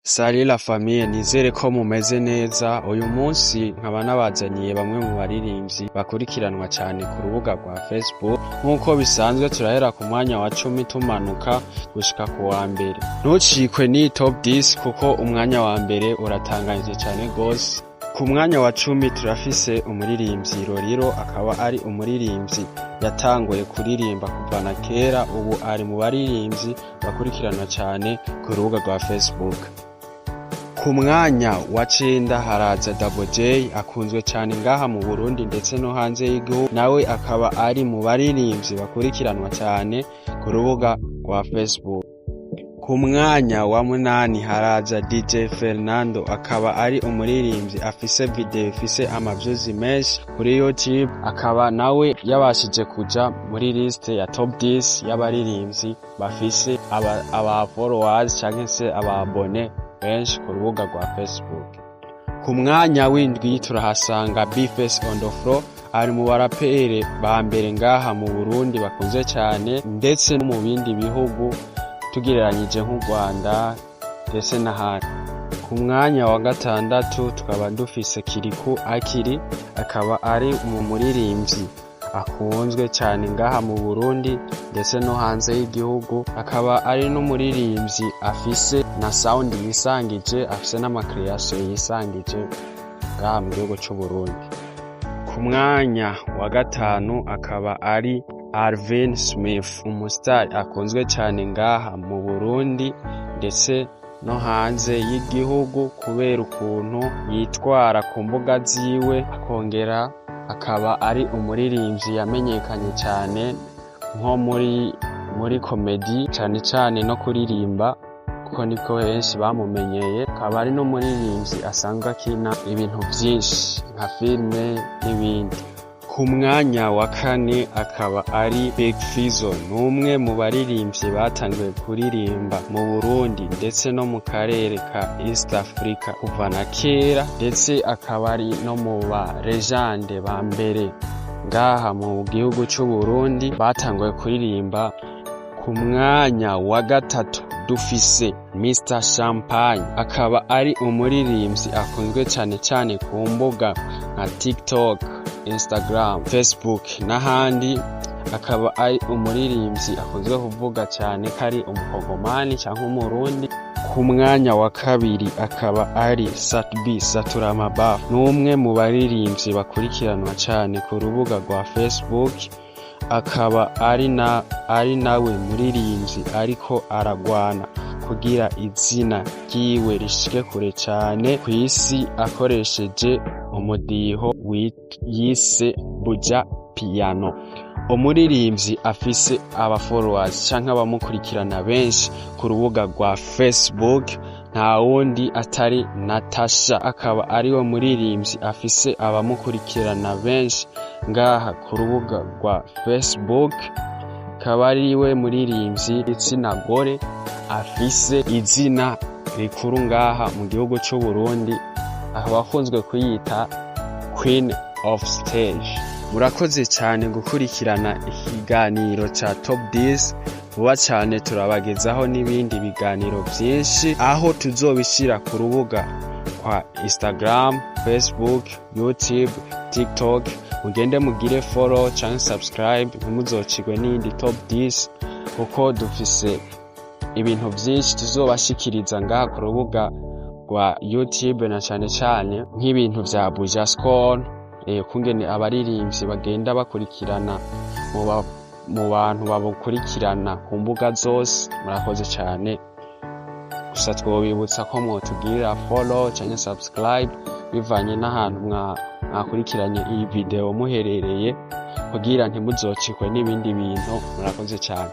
Salut la famille, nizere ko mumeze neza. Uyu munsi nkaba nabazaniye bamwe mu baririmvyi bakurikiranwa cyane ku rubuga rwa Facebook. Nkuko bisanzwe turahera ku mwanya wa 10 tumanuka gushika ku wa mbere. Ntucikwe ni top 10 kuko umwanya wa mbere uratangaje cyane gose. Ku mwanya wa 10 turafise umuririmvyi Roriro, akaba ari umuririmvyi yatanguye kuririmba kuva na kera, ubu ari mu baririmvyi bakurikiranwa cyane ku rubuga rwa Facebook. Ku mwanya wa 9 haraza Double J, akunzwe cyane ngaha mu Burundi ndetse no hanze y'igihugu, nawe akaba ari mu baririmvyi bakurikiranwa cyane ku rubuga rwa Facebook. Ku mwanya wa 8 haraza DJ Fernando, akaba ari umuririmvyi afise video ifise amaviews menshi kuri YouTube, akaba nawe yabashije kuja muri liste ya top 10 y'abaririmvyi bafise aba followers canke se aba abone benshi ku rubuga rwa Facebook. Ku mwanya w'indwi turahasanga B-Face on the floor, ari mu barapere ba mbere ngaha mu Burundi bakunze cyane ndetse no mu bindi bihugu tugereranyije nk'u Rwanda ndetse n'ahandi. Ku mwanya wa 6 tukaba dufise Kiriku Akiri, akaba ari mu muririmvyi akunzwe cyane ngaha mu Burundi ndetse no hanze y'igihugu, akaba ari n'umuririmvyi afise na sound yisangije, afise n'amakreation yisangije ngaha mu gihugu cy'u Burundi. Ku mwanya wa 5 akaba ari Alvin Smith, umustar akunzwe cyane ngaha mu Burundi ndetse no hanze y'igihugu kubera ukuntu yitwara ku mbuga ziwe, akongera akaba ari umuririmvyi yamenyekanye cyane nko muri comedy cyane cyane no kuririmba kuko niko henshi bamumenyeye. Akaba ari n'umuririmvyi asanzwe akina ibintu vyinshi nka filme n'ibindi. Ku mwanya wa 4 akaba ari Big Fizzo, numwe mu baririmvyi batanguye kuririmba mu Burundi ndetse no mu karere ka East Africa kuva na kera, ndetse akaba ari no mu ba legende ba mbere ngaha mu gihugu cy'u Burundi batanguye kuririmba. Ku mwanya wa 3 dufise Mr Champagne, akaba ari umuririmvyi akunzwe cyane cyane ku mbuga nka TikTok, Instagram, Facebook n'ahandi. Akaba ari umuririmvyi akunzwe kuvuga cyane kari umukongomani cyangwa umurundi. Ku mwanya wa 2 akaba ari Satbi Saturama, n'umwe mu baririmvyi bakurikiranwa cyane ku rubuga rwa Facebook, akaba ari nawe muririmvyi ariko aragwana kugira izina ryiwe rishike kure cyane ku isi akoresheje umudiho yise Buja Piano. Umuririmvyi afise aba followers canke abamukurikirana benshi ku rubuga rwa Facebook nta wundi atari Natasha, akaba ariwe muririmvyi afise abamukurikirana benshi ngaha ku rubuga rwa Facebook, akaba ariwe muririmvyi igitsina gore afise izina rikuru ngaha mu gihugu cy'u Burundi, aho bakunzwe kuyita Queen of Stage. Murakoze cyane gukurikirana ikiganiro ca Top 10. Vuba cyane turabagezaho n'ibindi biganiro byinshi, aho tuzobishira ku rubuga kwa Instagram, Facebook, YouTube, TikTok. Mugende mugire follow canke subscribe, ntimuzocigwe n'indi Top 10 kuko dufise ibintu byinshi tuzobashikiriza ngaha ku rubuga rwa YouTube, na cyane cyane nk'ibintu vya Buja Score, kungene abaririmvyi bagenda bakurikirana mu bantu babukurikirana ku mbuga zose. Murakoze cyane, gusa twobibutsa ko mwotugirira follow canke subscribe bivanye n'ahantu mwakurikiranye iyi video muherereye kugira ntimuzocikwe n'ibindi bintu. Murakoze cyane.